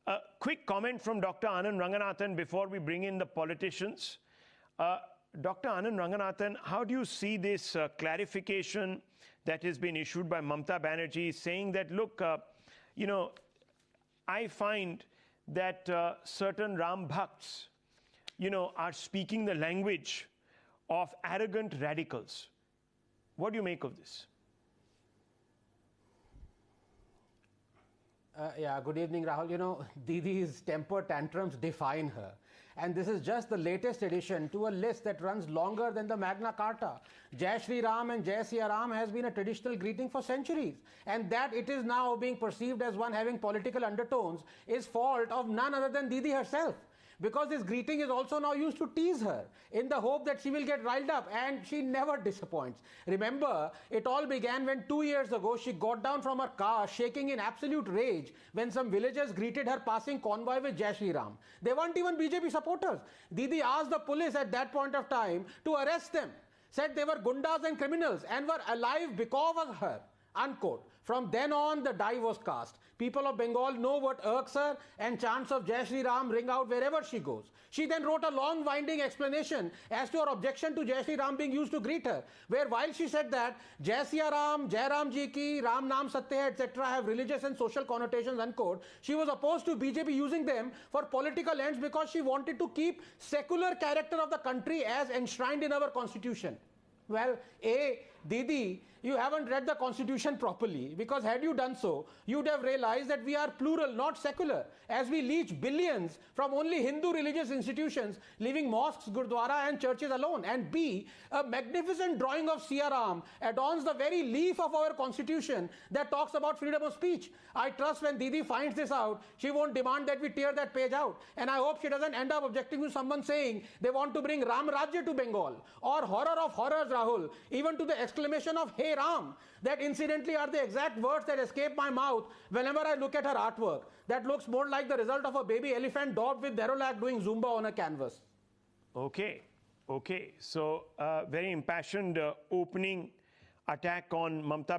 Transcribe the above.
A quick comment from Dr. Anand Ranganathan before we bring in the politicians. Dr. Anand Ranganathan, how do you see this clarification that has been issued by Mamta Banerjee saying that, look, I find that certain Ram Bhakts, are speaking the language of arrogant radicals. What do you make of this? Good evening, Rahul. Didi's temper tantrums define her. And this is just the latest addition to a list that runs longer than the Magna Carta. Jai Shri Ram and Jai Shri Ram has been a traditional greeting for centuries. And that it is now being perceived as one having political undertones is fault of none other than Didi herself. Because this greeting is also now used to tease her in the hope that she will get riled up, and she never disappoints. Remember, it all began when 2 years ago she got down from her car shaking in absolute rage when some villagers greeted her passing convoy with Jai Shri Ram. They weren't even BJP supporters. Didi asked the police at that point of time to arrest them, said they were gundas and criminals and were alive because of her. Unquote. From then on, the die was cast. People of Bengal know what irks her, and chants of Jai Shri Ram ring out wherever she goes. She then wrote a long winding explanation as to her objection to Jai Shri Ram being used to greet her, where while she said that Jai Shri Ram, Jai Ram Ji Ki, Ram Naam Satya Hai, etc. have religious and social connotations, unquote, she was opposed to BJP using them for political ends because she wanted to keep secular character of the country as enshrined in our constitution. Well, Didi, you haven't read the constitution properly, because had you done so, you'd have realized that we are plural, not secular, as we leech billions from only Hindu religious institutions, leaving mosques, gurdwara and churches alone. And B, a magnificent drawing of Siya Ram adorns the very leaf of our constitution that talks about freedom of speech. I trust when Didi finds this out, she won't demand that we tear that page out. And I hope she doesn't end up objecting to someone saying they want to bring Ram Rajya to Bengal, or horror of horrors, Rahul, even to the exclamation of Hey Ram, that incidentally are the exact words that escape my mouth whenever I look at her artwork. That looks more like the result of a baby elephant daubed with Derolac doing Zumba on a canvas. Okay. So very impassioned opening attack on Mamta